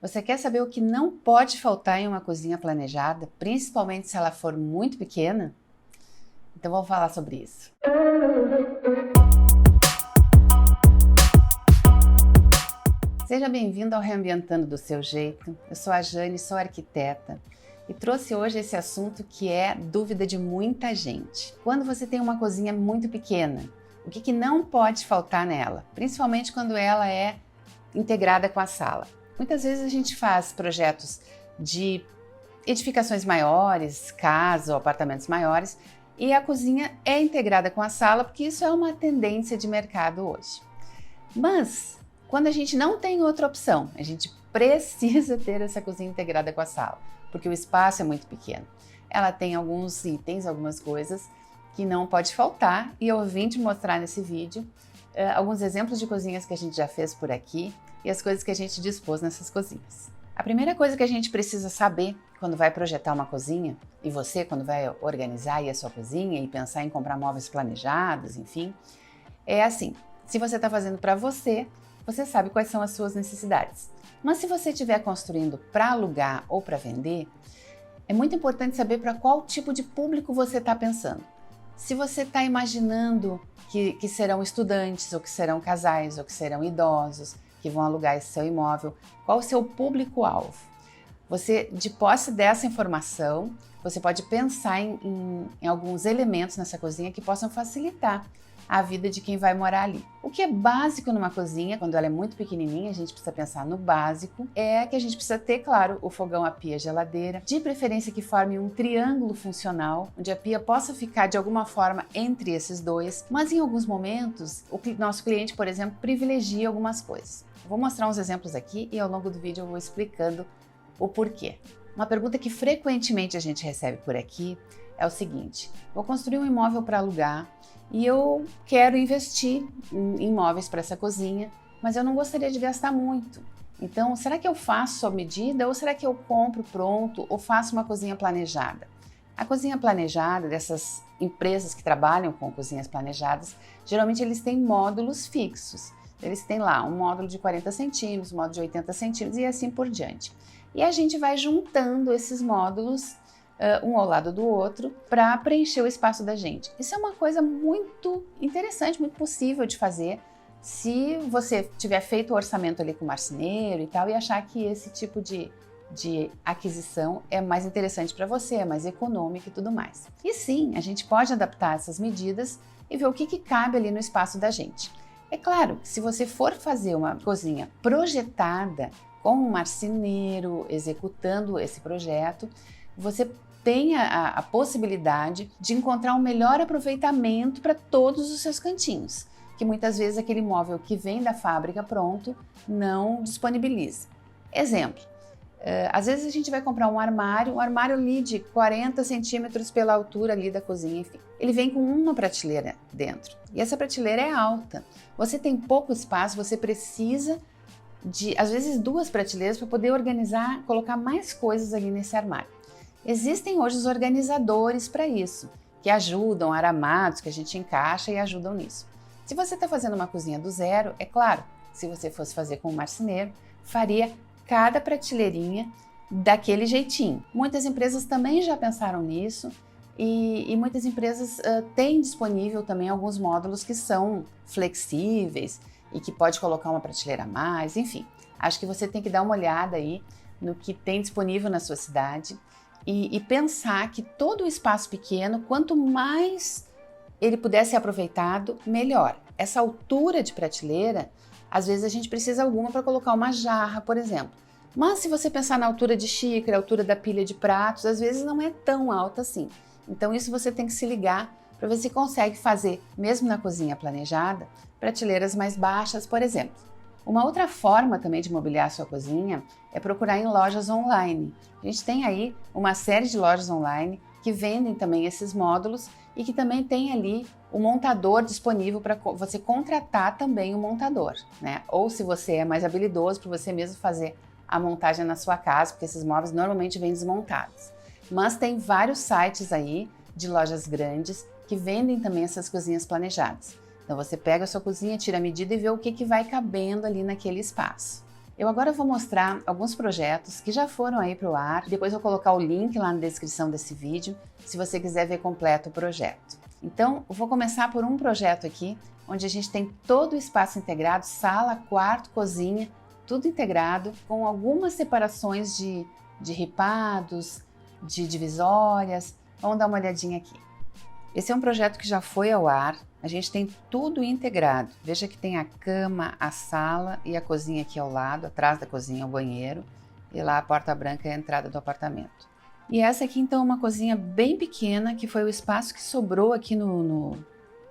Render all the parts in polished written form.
Você quer saber o que não pode faltar em uma cozinha planejada, principalmente se ela for muito pequena? Então vamos falar sobre isso. Seja bem-vindo ao Reambientando do Seu Jeito. Eu sou a Jane, sou arquiteta e trouxe hoje esse assunto que é dúvida de muita gente. Quando você tem uma cozinha muito pequena, o que não pode faltar nela? Principalmente quando ela é integrada com a sala. Muitas vezes a gente faz projetos de edificações maiores, casas ou apartamentos maiores, e a cozinha é integrada com a sala porque isso é uma tendência de mercado hoje. Mas quando a gente não tem outra opção, a gente precisa ter essa cozinha integrada com a sala, porque o espaço é muito pequeno. Ela tem alguns itens, algumas coisas que não pode faltar, e eu vim te mostrar nesse vídeo alguns exemplos de cozinhas que a gente já fez por aqui e as coisas que a gente dispôs nessas cozinhas. A primeira coisa que a gente precisa saber quando vai projetar uma cozinha, e você quando vai organizar aí a sua cozinha e pensar em comprar móveis planejados, enfim, é assim, se você está fazendo para você, você sabe quais são as suas necessidades. Mas se você estiver construindo para alugar ou para vender, é muito importante saber para qual tipo de público você está pensando. Se você está imaginando que serão estudantes, ou que serão casais, ou que serão idosos, que vão alugar esse seu imóvel, qual o seu público-alvo? Você, de posse dessa informação, você pode pensar em alguns elementos nessa cozinha que possam facilitar a vida de quem vai morar ali. O que é básico numa cozinha, quando ela é muito pequenininha, a gente precisa pensar no básico, é que a gente precisa ter, claro, o fogão, a pia, a geladeira, de preferência que forme um triângulo funcional, onde a pia possa ficar de alguma forma entre esses dois, mas em alguns momentos, o nosso cliente, por exemplo, privilegia algumas coisas. Vou mostrar uns exemplos aqui e ao longo do vídeo eu vou explicando o porquê. Uma pergunta que frequentemente a gente recebe por aqui é o seguinte: vou construir um imóvel para alugar e eu quero investir em imóveis para essa cozinha, mas eu não gostaria de gastar muito. Então, será que eu faço a medida ou será que eu compro pronto ou faço uma cozinha planejada? A cozinha planejada dessas empresas que trabalham com cozinhas planejadas, geralmente eles têm módulos fixos. Eles têm lá um módulo de 40 centímetros, um módulo de 80 centímetros e assim por diante. E a gente vai juntando esses módulos um ao lado do outro para preencher o espaço da gente. Isso é uma coisa muito interessante, muito possível de fazer se você tiver feito o orçamento ali com o marceneiro e tal e achar que esse tipo de aquisição é mais interessante para você, é mais econômico e tudo mais. E sim, a gente pode adaptar essas medidas e ver o que cabe ali no espaço da gente. É claro que se você for fazer uma cozinha projetada com um marceneiro executando esse projeto, você tem a possibilidade de encontrar um melhor aproveitamento para todos os seus cantinhos, que muitas vezes aquele móvel que vem da fábrica pronto não disponibiliza. Exemplo, às vezes a gente vai comprar um armário ali de 40 centímetros pela altura ali da cozinha, enfim. Ele vem com uma prateleira dentro e essa prateleira é alta. Você tem pouco espaço, você precisa de, às vezes, 2 prateleiras para poder organizar, colocar mais coisas ali nesse armário. Existem hoje os organizadores para isso, que ajudam, aramados que a gente encaixa e ajudam nisso. Se você está fazendo uma cozinha do zero, é claro, se você fosse fazer com um marceneiro, faria cada prateleirinha daquele jeitinho. Muitas empresas também já pensaram nisso e muitas empresas têm disponível também alguns módulos que são flexíveis e que pode colocar uma prateleira a mais, enfim. Acho que você tem que dar uma olhada aí no que tem disponível na sua cidade e pensar que todo o espaço pequeno, quanto mais ele puder ser aproveitado, melhor. Essa altura de prateleira, às vezes a gente precisa alguma para colocar uma jarra, por exemplo. Mas se você pensar na altura de xícara, a altura da pilha de pratos, às vezes não é tão alta assim. Então isso você tem que se ligar para ver se consegue fazer, mesmo na cozinha planejada, prateleiras mais baixas, por exemplo. Uma outra forma também de mobiliar a sua cozinha é procurar em lojas online. A gente tem aí uma série de lojas online que vendem também esses módulos e que também tem ali o montador disponível para você contratar também o montador, né? Ou se você é mais habilidoso, para você mesmo fazer a montagem na sua casa, porque esses móveis normalmente vêm desmontados. Mas tem vários sites aí de lojas grandes que vendem também essas cozinhas planejadas. Então você pega a sua cozinha, tira a medida e vê o que vai cabendo ali naquele espaço. Eu agora vou mostrar alguns projetos que já foram aí para o ar, depois eu vou colocar o link lá na descrição desse vídeo, se você quiser ver completo o projeto. Então, eu vou começar por um projeto aqui, onde a gente tem todo o espaço integrado, sala, quarto, cozinha, tudo integrado, com algumas separações de ripados, de divisórias. Vamos dar uma olhadinha aqui. Esse é um projeto que já foi ao ar, a gente tem tudo integrado. Veja que tem a cama, a sala e a cozinha aqui ao lado, atrás da cozinha o banheiro, e lá a porta branca é a entrada do apartamento. E essa aqui então é uma cozinha bem pequena, que foi o espaço que sobrou aqui no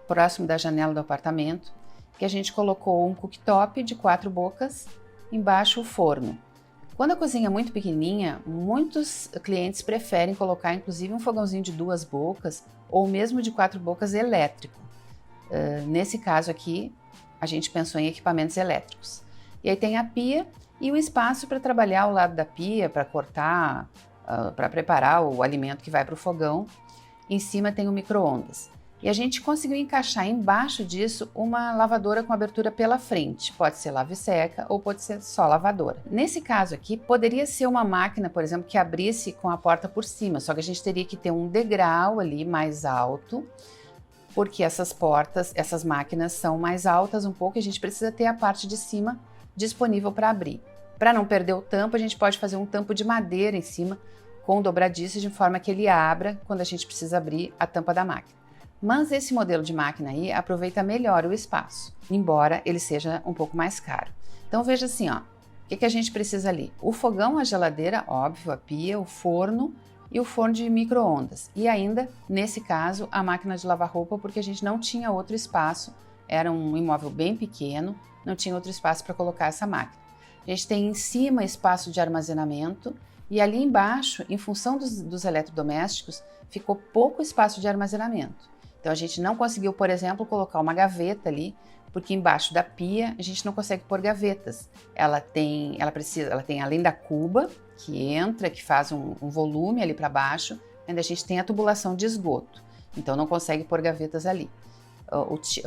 próximo da janela do apartamento, que a gente colocou um cooktop de 4 bocas, embaixo o forno. Quando a cozinha é muito pequenininha, muitos clientes preferem colocar inclusive um fogãozinho de 2 bocas ou mesmo de 4 bocas elétrico. Nesse caso aqui, a gente pensou em equipamentos elétricos. E aí tem a pia e o espaço para trabalhar ao lado da pia, para cortar, para preparar o alimento que vai para o fogão. Em cima tem o micro-ondas. E a gente conseguiu encaixar embaixo disso uma lavadora com abertura pela frente. Pode ser lava e seca ou pode ser só lavadora. Nesse caso aqui, poderia ser uma máquina, por exemplo, que abrisse com a porta por cima, só que a gente teria que ter um degrau ali mais alto, porque essas máquinas são mais altas um pouco e a gente precisa ter a parte de cima disponível para abrir. Para não perder o tampo, a gente pode fazer um tampo de madeira em cima com dobradiças de forma que ele abra quando a gente precisa abrir a tampa da máquina. Mas esse modelo de máquina aí aproveita melhor o espaço, embora ele seja um pouco mais caro. Então veja assim, ó, o que a gente precisa ali? O fogão, a geladeira, óbvio, a pia, o forno e o forno de micro-ondas. E ainda, nesse caso, a máquina de lavar roupa, porque a gente não tinha outro espaço, era um imóvel bem pequeno, não tinha outro espaço para colocar essa máquina. A gente tem em cima espaço de armazenamento e ali embaixo, em função dos eletrodomésticos, ficou pouco espaço de armazenamento. Então a gente não conseguiu, por exemplo, colocar uma gaveta ali, porque embaixo da pia a gente não consegue pôr gavetas. Ela tem além da cuba, que entra, que faz um volume ali para baixo, ainda a gente tem a tubulação de esgoto. Então não consegue pôr gavetas ali.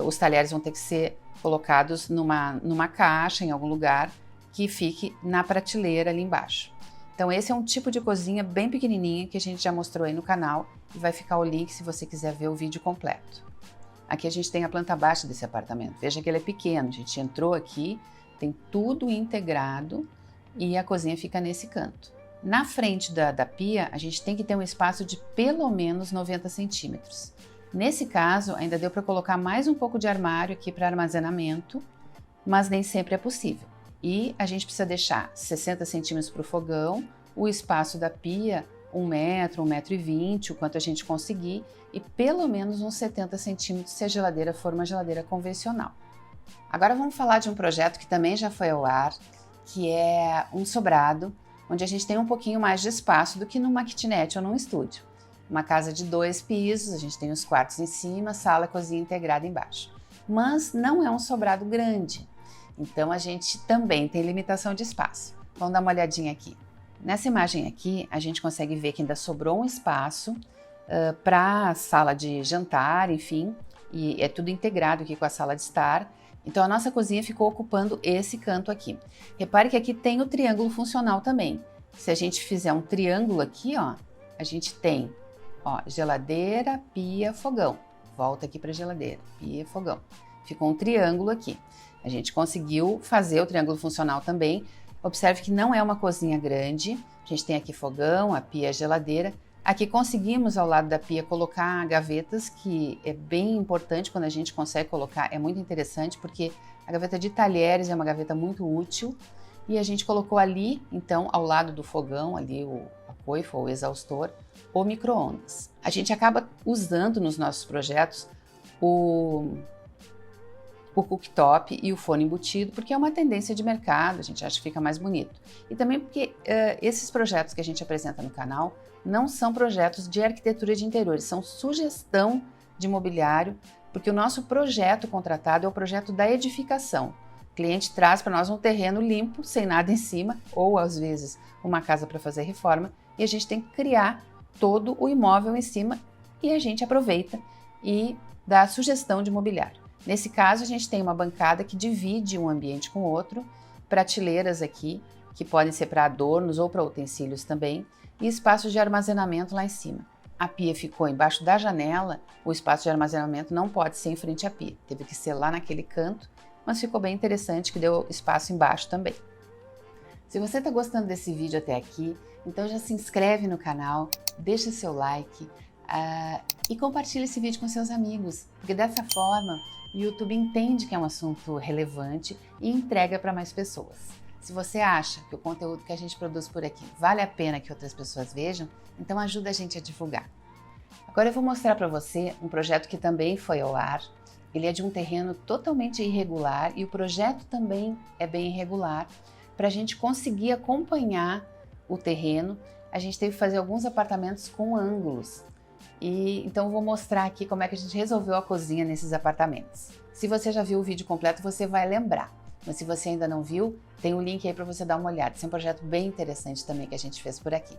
Os talheres vão ter que ser colocados numa caixa, em algum lugar, que fique na prateleira ali embaixo. Então esse é um tipo de cozinha bem pequenininha que a gente já mostrou aí no canal e vai ficar o link se você quiser ver o vídeo completo. Aqui a gente tem a planta baixa desse apartamento. Veja que ele é pequeno, a gente entrou aqui, tem tudo integrado e a cozinha fica nesse canto. Na frente da pia, a gente tem que ter um espaço de pelo menos 90 centímetros. Nesse caso, ainda deu para colocar mais um pouco de armário aqui para armazenamento, mas nem sempre é possível. E a gente precisa deixar 60 centímetros para o fogão, o espaço da pia 1 metro, 1,20 m, o quanto a gente conseguir, e pelo menos uns 70 centímetros se a geladeira for uma geladeira convencional. Agora vamos falar de um projeto que também já foi ao ar, que é um sobrado, onde a gente tem um pouquinho mais de espaço do que numa kitnet ou num estúdio. Uma casa de 2 pisos, a gente tem os quartos em cima, sala, cozinha integrada embaixo. Mas não é um sobrado grande. Então a gente também tem limitação de espaço. Vamos dar uma olhadinha aqui. Nessa imagem aqui, a gente consegue ver que ainda sobrou um espaço para sala de jantar, enfim, e é tudo integrado aqui com a sala de estar. Então a nossa cozinha ficou ocupando esse canto aqui. Repare que aqui tem o triângulo funcional também. Se a gente fizer um triângulo aqui, ó, a gente tem, ó, geladeira, pia, fogão. Volta aqui para geladeira, pia, fogão. Ficou um triângulo aqui. A gente conseguiu fazer o triângulo funcional também. Observe que não é uma cozinha grande. A gente tem aqui fogão, a pia, a geladeira. Aqui conseguimos ao lado da pia colocar gavetas, que é bem importante quando a gente consegue colocar. É muito interessante porque a gaveta de talheres é uma gaveta muito útil. E a gente colocou ali, então, ao lado do fogão, ali a coifa ou o exaustor, o micro-ondas. A gente acaba usando nos nossos projetos o cooktop e o forno embutido, porque é uma tendência de mercado, a gente acha que fica mais bonito. E também porque esses projetos que a gente apresenta no canal não são projetos de arquitetura de interiores, são sugestão de mobiliário, porque o nosso projeto contratado é o projeto da edificação. O cliente traz para nós um terreno limpo, sem nada em cima, ou às vezes uma casa para fazer reforma, e a gente tem que criar todo o imóvel em cima e a gente aproveita e dá a sugestão de mobiliário. Nesse caso, a gente tem uma bancada que divide um ambiente com o outro prateleiras aqui, que podem ser para adornos ou para utensílios também, e espaço de armazenamento lá em cima. A pia ficou embaixo da janela, o espaço de armazenamento não pode ser em frente à pia, teve que ser lá naquele canto, mas ficou bem interessante que deu espaço embaixo também. Se você está gostando desse vídeo até aqui, então já se inscreve no canal, deixa seu like e compartilha esse vídeo com seus amigos, porque dessa forma o YouTube entende que é um assunto relevante e entrega para mais pessoas. Se você acha que o conteúdo que a gente produz por aqui vale a pena que outras pessoas vejam, então ajuda a gente a divulgar. Agora eu vou mostrar para você um projeto que também foi ao ar. Ele é de um terreno totalmente irregular e o projeto também é bem irregular. Para a gente conseguir acompanhar o terreno, a gente teve que fazer alguns apartamentos com ângulos. Então eu vou mostrar aqui como é que a gente resolveu a cozinha nesses apartamentos. Se você já viu o vídeo completo, você vai lembrar. Mas se você ainda não viu, tem um link aí para você dar uma olhada. Esse é um projeto bem interessante também que a gente fez por aqui.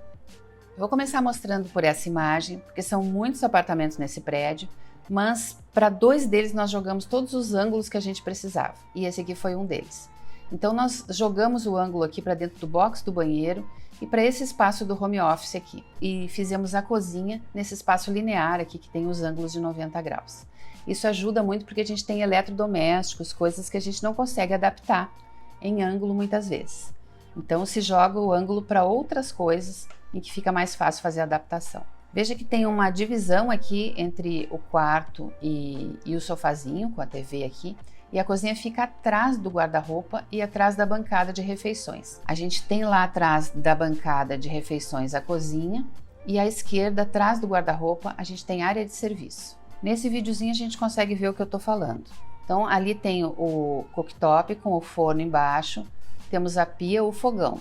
Eu vou começar mostrando por essa imagem, porque são muitos apartamentos nesse prédio, mas para 2 deles nós jogamos todos os ângulos que a gente precisava. E esse aqui foi um deles. Então nós jogamos o ângulo aqui para dentro do box do banheiro e para esse espaço do home office aqui. E fizemos a cozinha nesse espaço linear aqui que tem os ângulos de 90 graus. Isso ajuda muito porque a gente tem eletrodomésticos, coisas que a gente não consegue adaptar em ângulo muitas vezes. Então se joga o ângulo para outras coisas em que fica mais fácil fazer a adaptação. Veja que tem uma divisão aqui entre o quarto e o sofazinho com a TV aqui. E a cozinha fica atrás do guarda-roupa e atrás da bancada de refeições. A gente tem lá atrás da bancada de refeições a cozinha e à esquerda, atrás do guarda-roupa, a gente tem área de serviço. Nesse videozinho a gente consegue ver o que eu estou falando. Então ali tem o cooktop com o forno embaixo, temos a pia, o fogão.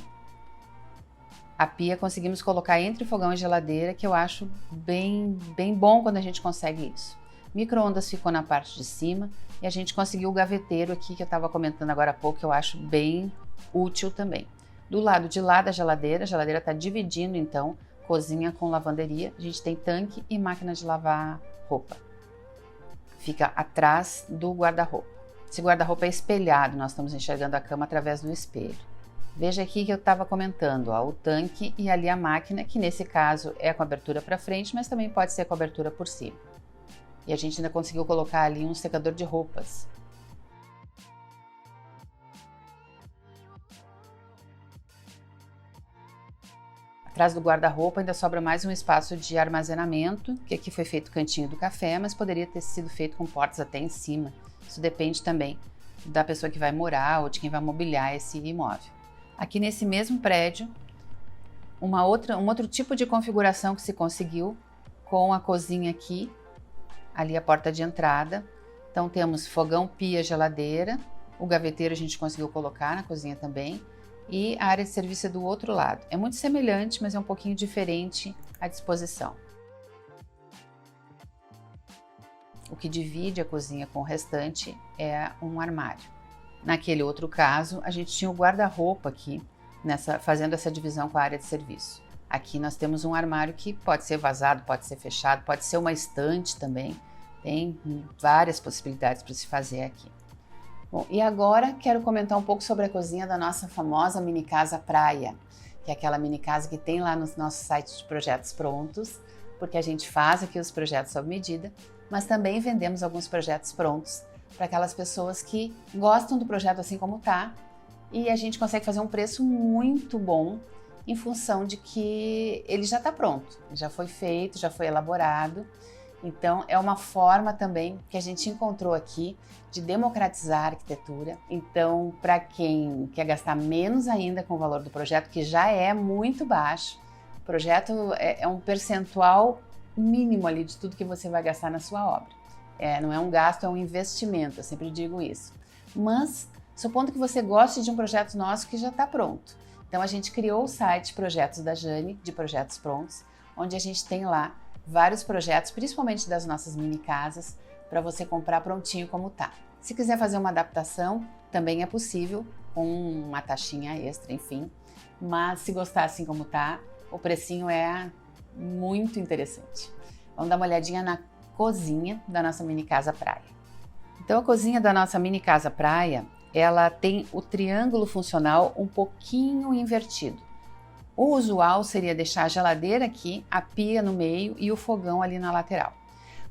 A pia conseguimos colocar entre o fogão e a geladeira, que eu acho bem bom quando a gente consegue isso. Micro-ondas ficou na parte de cima e a gente conseguiu o gaveteiro aqui que eu estava comentando agora há pouco, que eu acho bem útil também. Do lado de lá da geladeira, a geladeira está dividindo então cozinha com lavanderia. A gente tem tanque e máquina de lavar roupa. Fica atrás do guarda-roupa. Esse guarda-roupa é espelhado, nós estamos enxergando a cama através do espelho. Veja aqui que eu estava comentando, ó, o tanque e ali a máquina, que nesse caso é com abertura para frente, mas também pode ser com abertura por cima. E a gente ainda conseguiu colocar ali um secador de roupas. Atrás do guarda-roupa ainda sobra mais um espaço de armazenamento, que aqui foi feito o cantinho do café, mas poderia ter sido feito com portas até em cima. Isso depende também da pessoa que vai morar ou de quem vai mobiliar esse imóvel. Aqui nesse mesmo prédio, um outro tipo de configuração que se conseguiu com a cozinha aqui, ali a porta de entrada. Então temos fogão, pia, geladeira, o gaveteiro a gente conseguiu colocar na cozinha também e a área de serviço é do outro lado. É muito semelhante, mas é um pouquinho diferente a disposição. O que divide a cozinha com o restante é um armário. Naquele outro caso, a gente tinha o guarda-roupa aqui, fazendo essa divisão com a área de serviço. Aqui nós temos um armário que pode ser vazado, pode ser fechado, pode ser uma estante também. Tem várias possibilidades para se fazer aqui. Bom, e agora quero comentar um pouco sobre a cozinha da nossa famosa mini casa praia, que é aquela mini casa que tem lá nos nossos sites de projetos prontos, porque a gente faz aqui os projetos sob medida, mas também vendemos alguns projetos prontos para aquelas pessoas que gostam do projeto assim como está, e a gente consegue fazer um preço muito bom em função de que ele já está pronto, já foi feito, já foi elaborado. Então é uma forma também que a gente encontrou aqui de democratizar a arquitetura. Então, para quem quer gastar menos ainda com o valor do projeto, que já é muito baixo, o projeto é um percentual mínimo ali de tudo que você vai gastar na sua obra. Não é um gasto, é um investimento, eu sempre digo isso. Mas, supondo que você goste de um projeto nosso que já está pronto. Então, a gente criou o site Projetos da Jane, de projetos prontos, onde a gente tem lá vários projetos, principalmente das nossas mini casas, para você comprar prontinho como tá. Se quiser fazer uma adaptação, também é possível, com uma taxinha extra, enfim. Mas se gostar assim como tá, o precinho é muito interessante. Vamos dar uma olhadinha na cozinha da nossa mini casa praia. Então a cozinha da nossa mini casa praia, ela tem o triângulo funcional um pouquinho invertido. O usual seria deixar a geladeira aqui, a pia no meio e o fogão ali na lateral.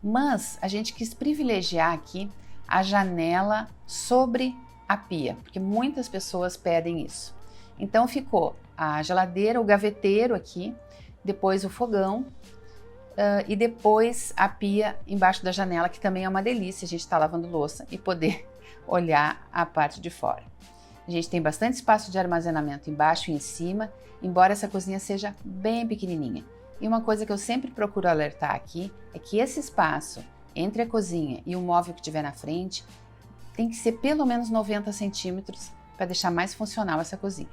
Mas a gente quis privilegiar aqui a janela sobre a pia, porque muitas pessoas pedem isso. Então ficou a geladeira, o gaveteiro aqui, depois o fogão e depois a pia embaixo da janela, que também é uma delícia a gente estar lavando louça e poder olhar a parte de fora. A gente tem bastante espaço de armazenamento embaixo e em cima, embora essa cozinha seja bem pequenininha. E uma coisa que eu sempre procuro alertar aqui é que esse espaço entre a cozinha e o móvel que tiver na frente tem que ser pelo menos 90 centímetros para deixar mais funcional essa cozinha.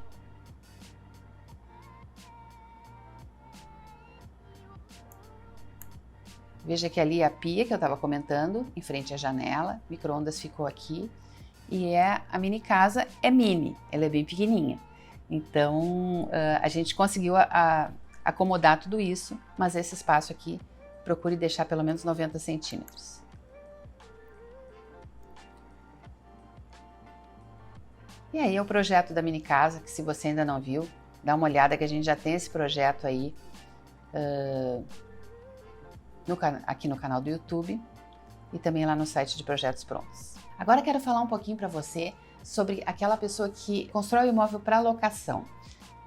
Veja que ali é a pia que eu estava comentando, em frente à janela, micro-ondas ficou aqui. E a mini casa é mini, ela é bem pequenininha. Então a gente conseguiu acomodar tudo isso, mas esse espaço aqui, procure deixar pelo menos 90 centímetros. E aí é o projeto da mini casa, que se você ainda não viu, dá uma olhada que a gente já tem esse projeto aí aqui no canal do YouTube e também lá no site de Projetos Prontos. Agora quero falar um pouquinho para você sobre aquela pessoa que constrói o imóvel para locação.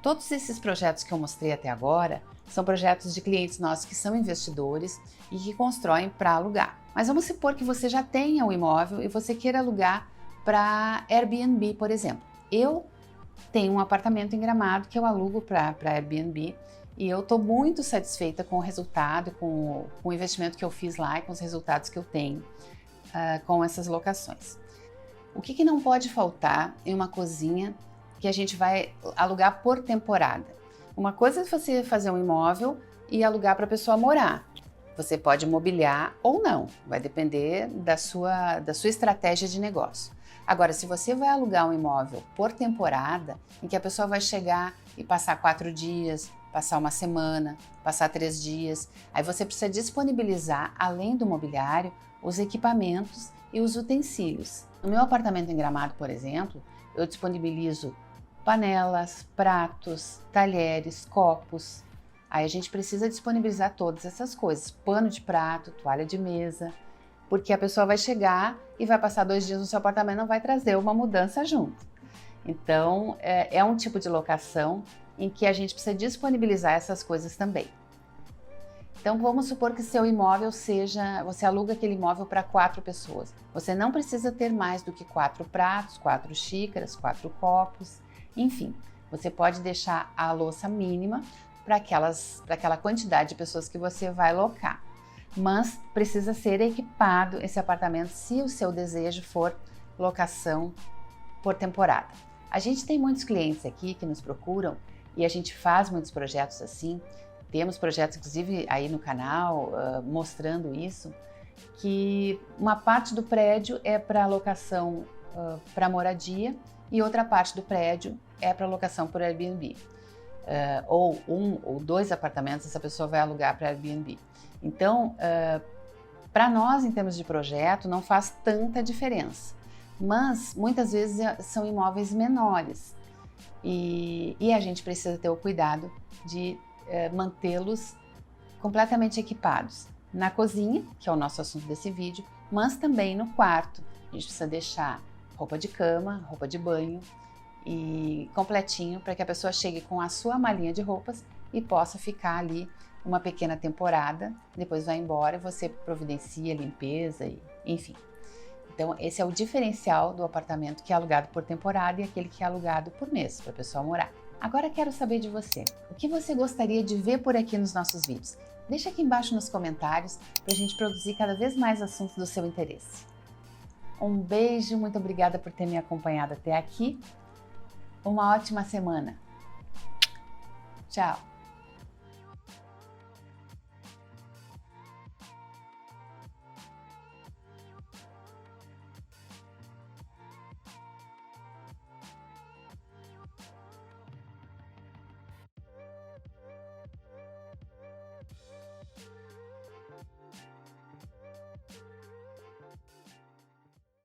Todos esses projetos que eu mostrei até agora são projetos de clientes nossos que são investidores e que constroem para alugar. Mas vamos supor que você já tenha o imóvel e você queira alugar para Airbnb, por exemplo. Eu tenho um apartamento em Gramado que eu alugo para Airbnb e eu estou muito satisfeita com o resultado, com o investimento que eu fiz lá e com os resultados que eu tenho com essas locações. O que não pode faltar em uma cozinha que a gente vai alugar por temporada? Uma coisa é você fazer um imóvel e alugar para a pessoa morar. Você pode mobiliar ou não, vai depender da sua estratégia de negócio. Agora, se você vai alugar um imóvel por temporada, em que a pessoa vai chegar e passar 4 dias, passar uma semana, passar 3 dias, aí você precisa disponibilizar, além do mobiliário, os equipamentos e os utensílios. No meu apartamento em Gramado, por exemplo, eu disponibilizo panelas, pratos, talheres, copos. Aí a gente precisa disponibilizar todas essas coisas, pano de prato, toalha de mesa, porque a pessoa vai chegar e vai passar 2 dias no seu apartamento e não vai trazer uma mudança junto. Então, é um tipo de locação em que a gente precisa disponibilizar essas coisas também. Então, vamos supor que seu imóvel você aluga aquele imóvel para 4 pessoas. Você não precisa ter mais do que 4 pratos, 4 xícaras, 4 copos, enfim. Você pode deixar a louça mínima para aquela quantidade de pessoas que você vai locar. Mas precisa ser equipado esse apartamento se o seu desejo for locação por temporada. A gente tem muitos clientes aqui que nos procuram e a gente faz muitos projetos assim. Temos projetos, inclusive, aí no canal mostrando isso, que uma parte do prédio é para locação para moradia e outra parte do prédio é para locação por Airbnb. Ou 1 ou 2 apartamentos essa pessoa vai alugar para Airbnb. Então, para nós, em termos de projeto, não faz tanta diferença. Mas, muitas vezes, são imóveis menores. E a gente precisa ter o cuidado de mantê-los completamente equipados. Na cozinha, que é o nosso assunto desse vídeo, mas também no quarto. A gente precisa deixar roupa de cama, roupa de banho e completinho para que a pessoa chegue com a sua malinha de roupas e possa ficar ali uma pequena temporada, depois vai embora e você providencia limpeza, enfim. Então esse é o diferencial do apartamento que é alugado por temporada e aquele que é alugado por mês, para a pessoa morar. Agora quero saber de você, o que você gostaria de ver por aqui nos nossos vídeos? Deixa aqui embaixo nos comentários para a gente produzir cada vez mais assuntos do seu interesse. Um beijo, muito obrigada por ter me acompanhado até aqui. Uma ótima semana. Tchau!